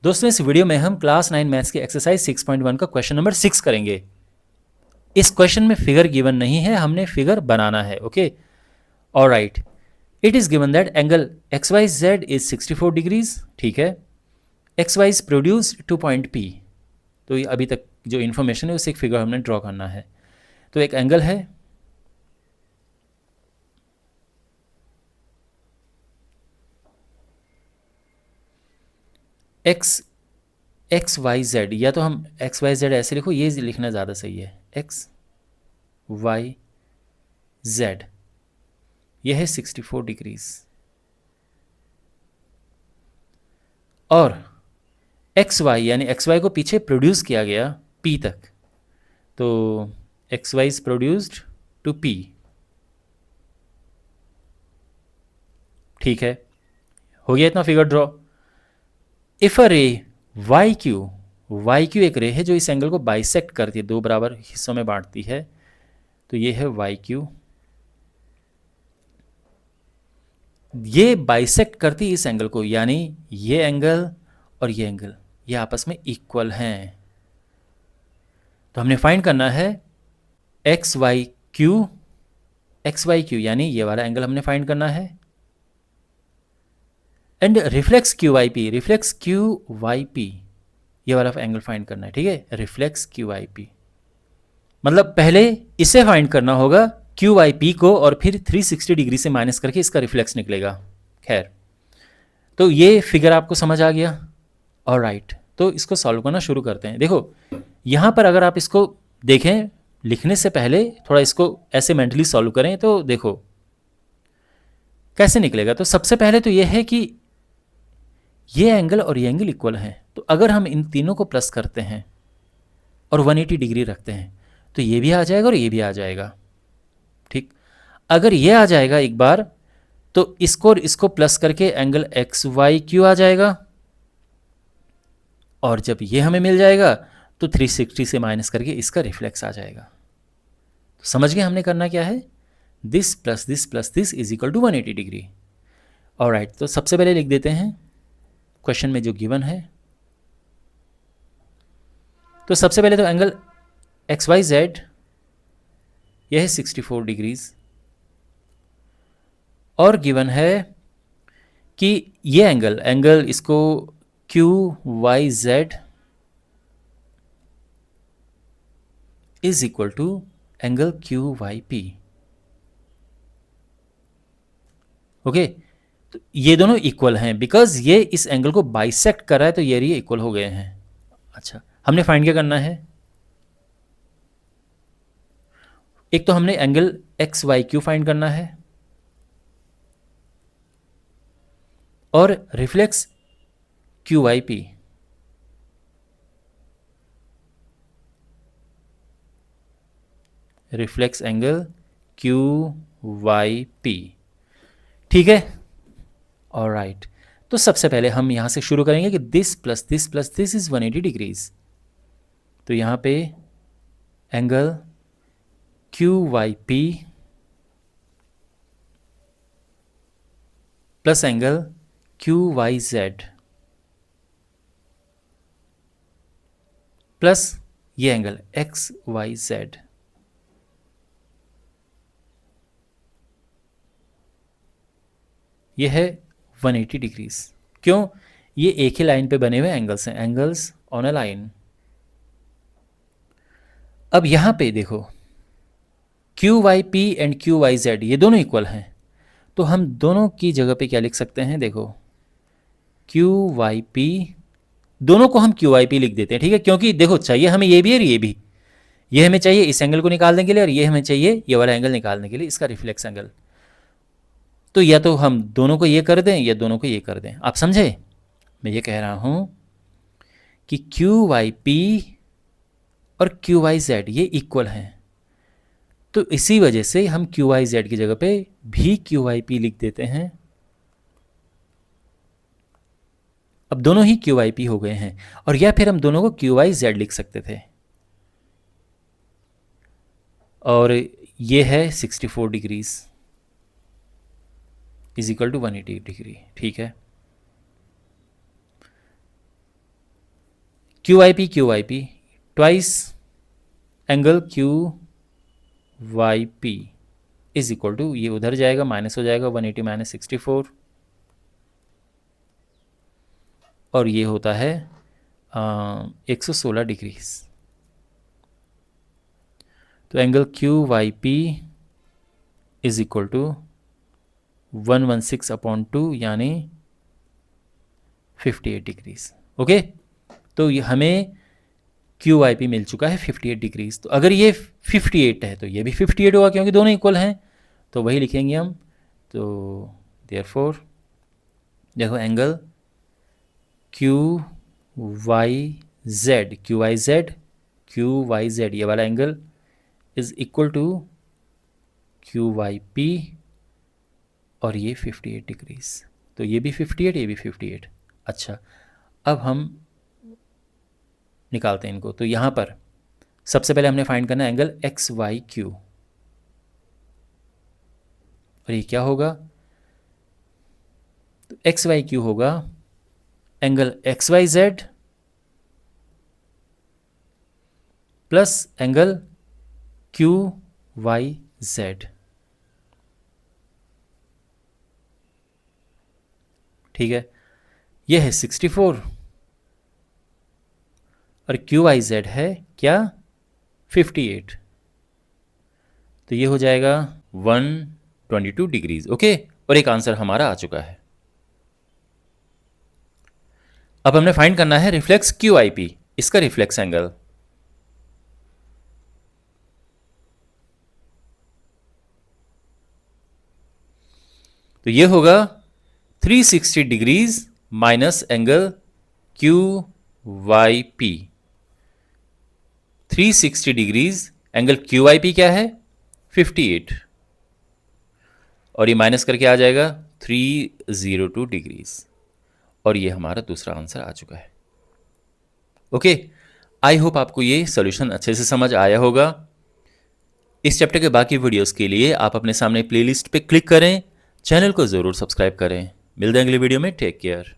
दोस्तों इस वीडियो में हम क्लास 9 मैथ्स की एक्सरसाइज 6.1 का क्वेश्चन नंबर 6 करेंगे। इस क्वेश्चन में फिगर गिवन नहीं है, हमने फिगर बनाना है। Okay, alright. It is given that angle X Y Z is 64 degrees. ठीक है, X Y is produced to point P. तो ये अभी तक जो इन्फॉर्मेशन है उसे एक फिगर हमने ड्रॉ करना है। तो एक एंगल है एक्स वाई जेड, या तो हम एक्स वाई जेड ऐसे लिखो, ये लिखना ज़्यादा सही है। एक्स वाई जेड यह है 64 डिग्रीज, और एक्स वाई यानी एक्स वाई को पीछे प्रोड्यूस किया गया पी तक। तो X Y is produced to P. ठीक है, हो गया इतना फिगर ड्रॉ। इफ अ रे वाई क्यू एक रे है जो इस एंगल को बाइसेक्ट करती है, दो बराबर हिस्सों में बांटती है। तो ये है वाई क्यू, ये बाइसेक्ट करती है इस एंगल को, यानी ये एंगल और ये एंगल ये आपस में इक्वल हैं। तो हमने फाइंड करना है एक्स वाई क्यू यानी ये वाला एंगल हमने फाइंड करना है, and reflex Q Y P ये वाला एंगल फाइंड करना है। ठीक है, रिफ्लेक्स क्यू वाई पी मतलब पहले इसे फाइंड करना होगा क्यू वाई पी को, और फिर 360 डिग्री से माइनस करके इसका रिफ्लेक्स निकलेगा। खैर, तो ये फिगर आपको समझ आ गया। ऑलराइट, तो इसको सॉल्व करना शुरू करते हैं। देखो यहाँ पर अगर आप इसको देखें, लिखने से पहले थोड़ा इसको ऐसे मेंटली सॉल्व करें तो देखो कैसे निकलेगा। तो सबसे पहले तो ये है कि ये एंगल और ये एंगल इक्वल हैं, तो अगर हम इन तीनों को प्लस करते हैं और 180 डिग्री रखते हैं तो ये भी आ जाएगा और ये भी आ जाएगा। ठीक, अगर ये आ जाएगा एक बार तो इसको प्लस करके एंगल एक्स वाई क्यू आ जाएगा, और जब ये हमें मिल जाएगा तो 360 से माइनस करके इसका रिफ्लेक्स आ जाएगा। तो समझ गए हमने करना क्या है, this plus this is equal to 180 degree. Alright, तो सबसे पहले लिख देते हैं क्वेश्चन में जो गिवन है। तो सबसे पहले तो एंगल एक्स वाई जेड यह है 64 डिग्रीज, और गिवन है कि ये एंगल इसको Q Y Z is equal to angle Q Y P. Okay, तो ये दोनों इक्वल हैं बिकॉज ये इस एंगल को बाइसेक्ट कर रहा है, तो ये इक्वल हो गए हैं। अच्छा, हमने फाइंड क्या करना है, एक तो हमने angle X Y Q find करना है, और reflex Q Y P. Reflex angle Q Y P. ठीक है, ऑलराइट। तो सबसे पहले हम यहां से शुरू करेंगे कि this plus this is 180 degrees. तो यहां पे angle Q Y P plus angle Q Y Z plus ये एंगल एक्स वाई जेड, ये है 180 डिग्रीज। क्यों, ये एक ही लाइन पे बने हुए एंगल्स हैं, एंगल्स ऑन अ लाइन। अब यहां पे देखो Q Y P and Q Y Z ये दोनों इक्वल हैं, तो हम दोनों की जगह पे क्या लिख सकते हैं, देखो क्यू वाई पी, दोनों को हम क्यू वाई पी लिख देते हैं। ठीक है, क्योंकि देखो चाहिए हमें ये भी और ये भी, ये हमें चाहिए इस एंगल को निकालने के लिए, और ये हमें चाहिए ये वाला एंगल निकालने के लिए, इसका रिफ्लेक्स एंगल। तो या तो हम दोनों को ये कर दें या दोनों को ये कर दें। आप समझे, मैं ये कह रहा हूं कि क्यू वाई पी और क्यू वाई जेड ये इक्वल हैं, तो इसी वजह से हम क्यू वाई जेड की जगह पे भी क्यू वाई पी लिख देते हैं। अब दोनों ही क्यू वाई पी हो गए हैं, और या फिर हम दोनों को क्यू वाई जेड लिख सकते थे, और ये है 64 degrees is equal to 180 degree. ठीक है, Q Y P twice angle Q Y P is equal to, ये उधर जाएगा माइनस हो जाएगा 180 माइनस 64, और ये होता है 116 डिग्रीज। तो angle Q Y P is equal to 116/2 यानी 58 डिग्रीज। ओके, तो ये हमें क्यू वाई पी मिल चुका है 58 डिग्रीज। तो अगर ये 58 है तो ये भी 58 होगा, क्योंकि दोनों इक्वल हैं, तो वही लिखेंगे हम। तो देयरफॉर देखो एंगल क्यू वाई जेड ये वाला angle is equal to Q Y P, और ये 58 डिग्रीज। तो ये भी 58, ये भी 58। अच्छा, अब हम निकालते हैं इनको। तो यहाँ पर सबसे पहले हमने फाइंड करना है एंगल एक्स वाई क्यू, और ये क्या होगा? तो एक्स वाई क्यू होगा angle X Y Z plus angle Q Y Z. ठीक है, ये है 64 और क्यू वाई जेड है क्या? 58। तो ये हो जाएगा 122 डिग्रीज। ओके, और एक आंसर हमारा आ चुका है। अब हमने फाइंड करना है रिफ्लेक्स क्यू आई पी, इसका रिफ्लेक्स एंगल। तो ये होगा 360 degrees minus angle Q Y P. 360 degrees angle Q Y P क्या है? 58, और ये माइनस करके आ जाएगा 302 डिग्रीज, और ये हमारा दूसरा आंसर आ चुका है। ओके, आई होप आपको ये सॉल्यूशन अच्छे से समझ आया होगा। इस चैप्टर के बाकी वीडियोस के लिए आप अपने सामने प्लेलिस्ट पे क्लिक करें, चैनल को ज़रूर सब्सक्राइब करें। मिलते हैं अगली वीडियो में, टेक केयर।